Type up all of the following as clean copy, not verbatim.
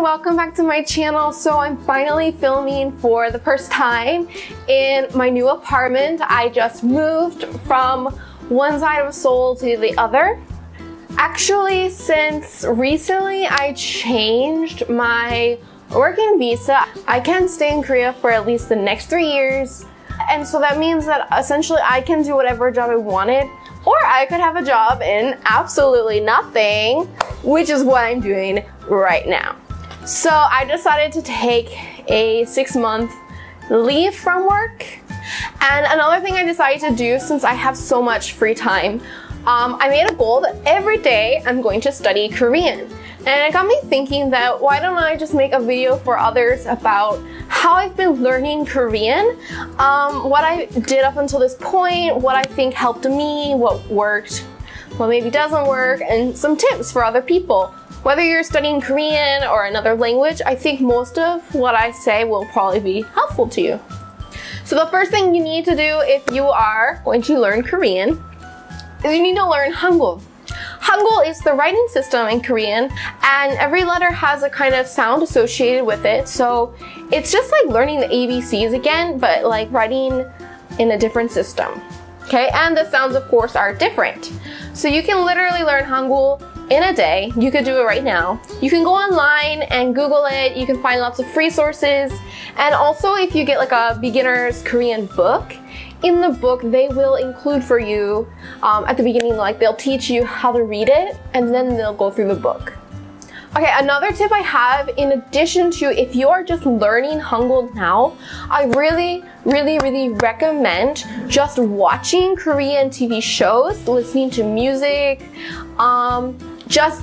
welcome back to my channel. So I'm finally filming for the first time in my new apartment. I just moved from one side of Seoul to the other. Actually, since recently I changed my working visa, I can stay in Korea for at least the next 3 years. And so that means that essentially I can do whatever job I wanted, or I could have a job in absolutely nothing, which is what I'm doing right now. So I decided to take a 6-month leave from work. And another thing I decided to do, since I have so much free time, I made a goal that every day I'm going to study Korean. And it got me thinking that why don't I just make a video for others about how I've been learning Korean, what I did up until this point, what I think helped me, what worked, what maybe doesn't work, and some tips for other people. Whether you're studying Korean or another language, I think most of what I say will probably be helpful to you. So the first thing you need to do if you are going to learn Korean is you need to learn Hangul. Hangul is the writing system in Korean, and every letter has a kind of sound associated with it. So it's just like learning the ABCs again, but like writing in a different system. Okay, and the sounds of course are different. So you can literally learn Hangul in a day. You could do it right now. You can go online and Google it. You can find lots of free sources. And also if you get like a beginner's Korean book, in the book they will include for you at the beginning, like they'll teach you how to read it and then they'll go through the book. Okay, another tip I have, in addition to if you are just learning Hangul now, I really recommend just watching Korean TV shows, listening to music, just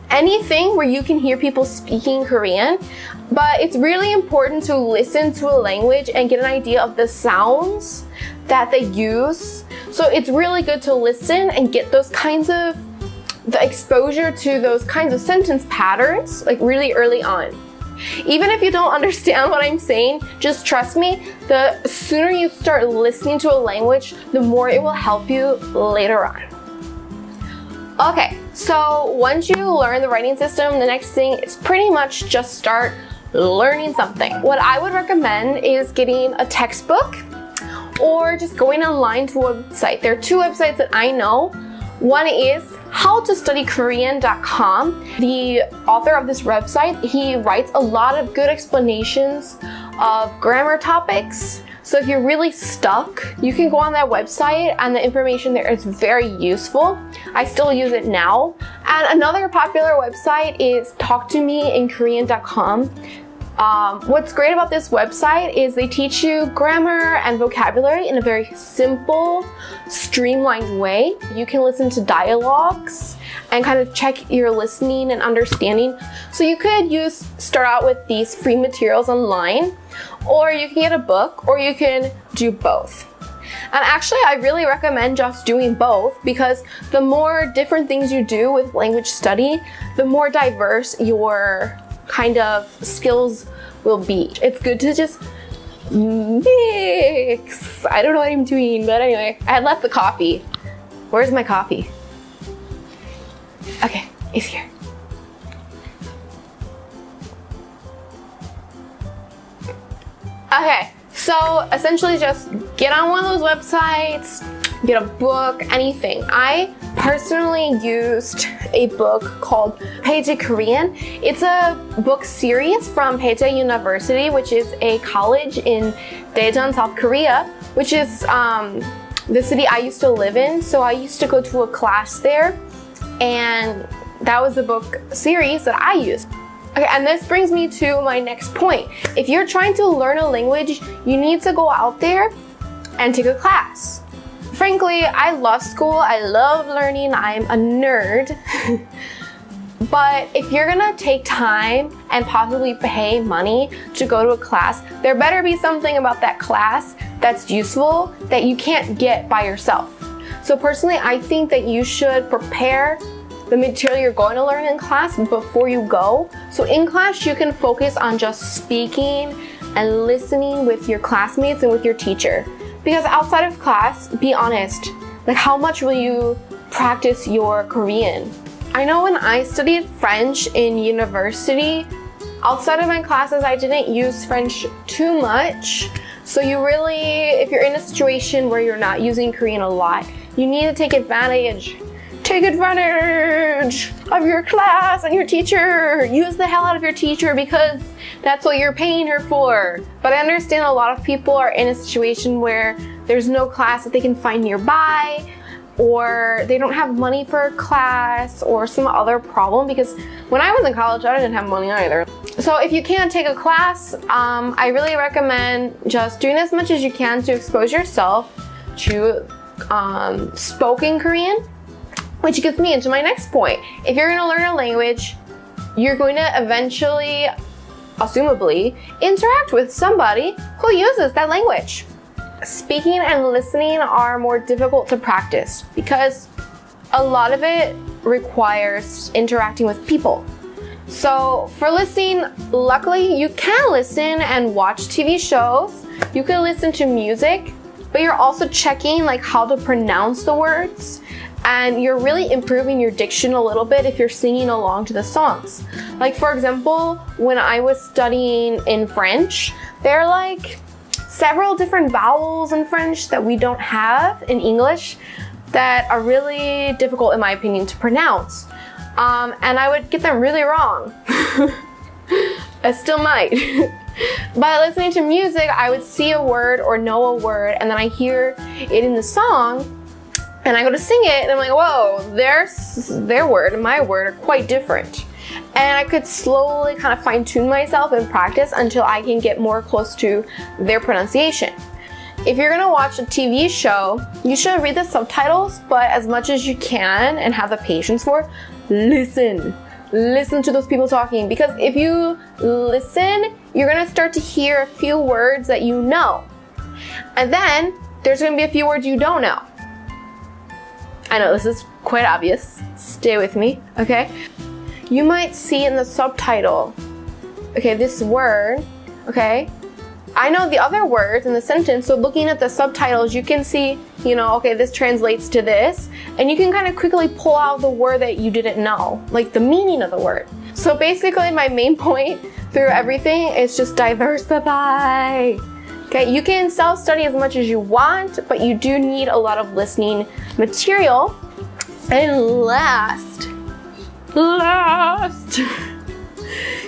anything where you can hear people speaking Korean. But it's really important to listen to a language and get an idea of the sounds that they use. So it's really good to listen and get those kinds of the exposure to those kinds of sentence patterns like really early on. Even if you don't understand what I'm saying, just trust me, the sooner you start listening to a language, the more it will help you later on. Okay, so once you learn the writing system, the next thing is pretty much just start learning something. What I would recommend is getting a textbook or just going online to a website. There are 2 websites that I know. One is howtostudykorean.com. The author of this website, he writes a lot of good explanations of grammar topics. So if you're really stuck, you can go on that website and the information there is very useful. I still use it now. And another popular website is talktomeinkorean.com. What's great about this website is they teach you grammar and vocabulary in a very simple, streamlined way. You can listen to dialogues and kind of check your listening and understanding. So you could start out with these free materials online, or you can get a book, or you can do both. And actually, I really recommend just doing both, because the more different things you do with language study, the more diverse your kind of skills will be. It's good to just mix. I don't know what I'm doing, but anyway, I had left the coffee. Where's my coffee? Okay, it's here. Okay, so essentially just get on one of those websites, get a book, anything. I personally used a book called Peje Korean. It's a book series from Peje University, which is a college in Daejeon, South Korea, which is the city I used to live in. So I used to go to a class there, and that was the book series that I used. Okay, and this brings me to my next point. If you're trying to learn a language, you need to go out there and take a class. Frankly, I love school, I love learning, I'm a nerd. But if you're gonna take time and possibly pay money to go to a class, there better be something about that class that's useful that you can't get by yourself. So personally, I think that you should prepare the material you're going to learn in class before you go. So in class, you can focus on just speaking and listening with your classmates and with your teacher. Because outside of class, be honest, like how much will you practice your Korean? I know when I studied French in university, Outside of my classes, I didn't use French too much. So you really, if you're in a situation where you're not using Korean a lot, you need to take advantage. Take advantage of your class and your teacher. Use the hell out of your teacher because that's what you're paying her for. But I understand a lot of people are in a situation where there's no class that they can find nearby, or they don't have money for a class, or some other problem, because when I was in college, I didn't have money either. So if you can't take a class, I really recommend just doing as much as you can to expose yourself to spoken Korean, which gets me into my next point. If you're gonna learn a language, you're going to eventually, assumably, interact with somebody who uses that language. Speaking and listening are more difficult to practice because a lot of it requires interacting with people. So for listening, luckily you can listen and watch TV shows. You can listen to music, but you're also checking like how to pronounce the words, and you're really improving your diction a little bit if you're singing along to the songs. Like for example, when I was studying in French, there are like several different vowels in French that we don't have in English that are really difficult, in my opinion, to pronounce. And I would get them really wrong. I still might. By listening to music, I would see a word or know a word, and then I hear it in the song, and I go to sing it, and I'm like, whoa, their word and my word are quite different. And I could slowly kind of fine-tune myself and practice until I can get more close to their pronunciation. If you're gonna watch a TV show, you should read the subtitles, but as much as you can and have the patience for, listen. Listen to those people talking, because if you listen, you're gonna start to hear a few words that you know. And then there's gonna be a few words you don't know. I know this is quite obvious. Stay with me, okay? You might see in the subtitle, okay, this word, okay? I know the other words in the sentence, so looking at the subtitles, you can see, you know, okay, this translates to this, and you can kind of quickly pull out the word that you didn't know, like the meaning of the word. So basically, my main point through everything is just diversify. Okay, you can self-study as much as you want, but you do need a lot of listening material. And last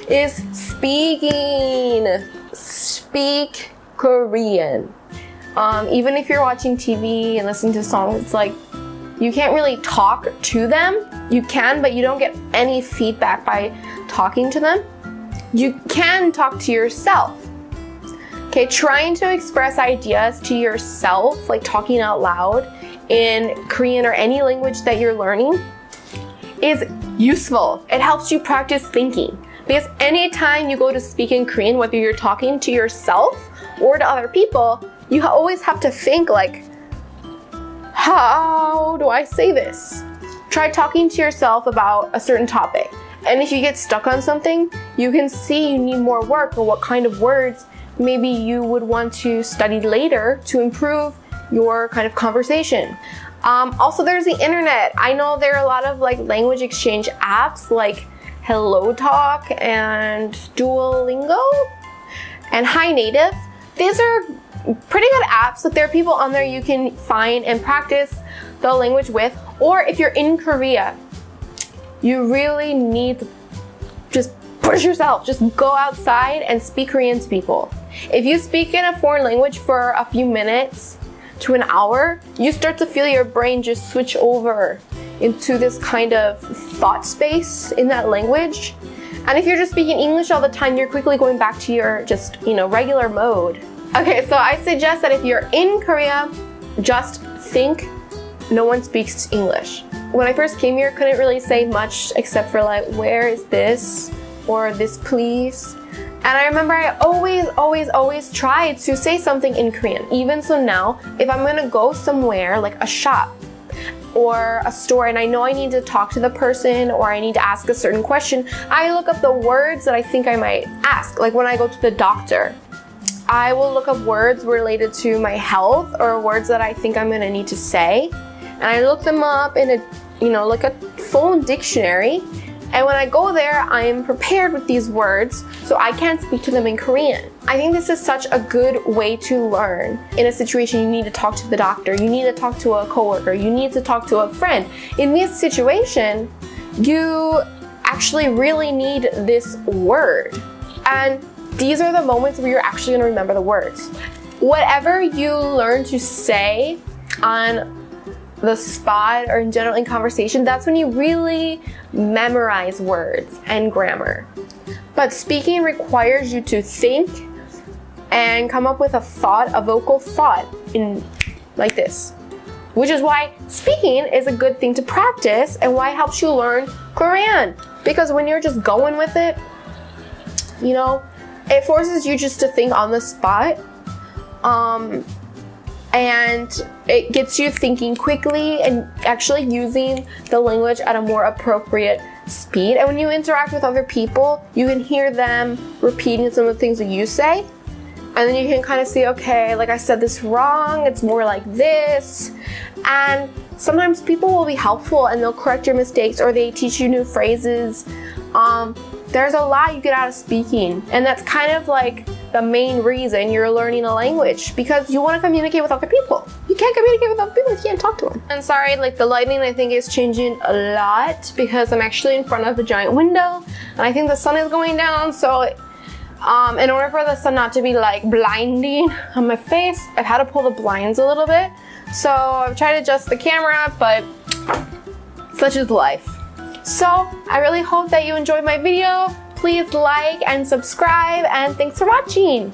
is speaking. Speak Korean. Even if you're watching TV and listening to songs, it's like you can't really talk to them. You can, but you don't get any feedback by talking to them. You can talk to yourself. Okay, trying to express ideas to yourself, like talking out loud in Korean or any language that you're learning, is useful. It helps you practice thinking. Because anytime you go to speak in Korean, whether you're talking to yourself or to other people, you always have to think like, how do I say this? Try talking to yourself about a certain topic. And if you get stuck on something, you can see you need more work or what kind of words maybe you would want to study later to improve your kind of conversation. Also, there's the internet. I know there are a lot of like language exchange apps like Hello Talk and Duolingo and Hi Native. These are pretty good apps that there are people on there you can find and practice the language with. Or if you're in Korea, you really need to just push yourself. Just go outside and speak Korean to people. If you speak in a foreign language for a few minutes to an hour, you start to feel your brain just switch over into this kind of thought space in that language. And if you're just speaking English all the time, you're quickly going back to your just, regular mode. Okay, so I suggest that if you're in Korea, just think no one speaks English. When I first came here, I couldn't really say much except for like, where is this? Or this please? And I remember I always tried to say something in Korean. Even so now, if I'm gonna go somewhere, like a shop or a store, and I know I need to talk to the person or I need to ask a certain question, I look up the words that I think I might ask. Like when I go to the doctor, I will look up words related to my health or words that I think I'm gonna need to say. And I look them up in a, like a phone dictionary, And when I go there, I am prepared with these words, so I can't speak to them in Korean. I think this is such a good way to learn. In a situation, you need to talk to the doctor, you need to talk to a coworker, you need to talk to a friend. In this situation, you actually really need this word. And these are the moments where you're actually gonna remember the words. Whatever you learn to say on the spot or in general in conversation, that's when you really memorize words and grammar. But speaking requires you to think and come up with a thought, a vocal thought in like this. Which is why speaking is a good thing to practice and why it helps you learn Korean. Because when you're just going with it, you know, it forces you just to think on the spot. And it gets you thinking quickly and actually using the language at a more appropriate speed. And when you interact with other people, you can hear them repeating some of the things that you say. And then you can kind of see, okay, like I said this wrong, it's more like this. And sometimes people will be helpful and they'll correct your mistakes or they teach you new phrases. There's a lot you get out of speaking, and that's kind of like the main reason you're learning a language, because you want to communicate with other people. You can't communicate with other people if you can't talk to them. And sorry, like the lighting I think is changing a lot because I'm actually in front of a giant window and I think the sun is going down, so in order for the sun not to be like blinding on my face, I've had to pull the blinds a little bit. So I've tried to adjust the camera, but such is life. So I really hope that you enjoyed my video. Please like and subscribe, and thanks for watching.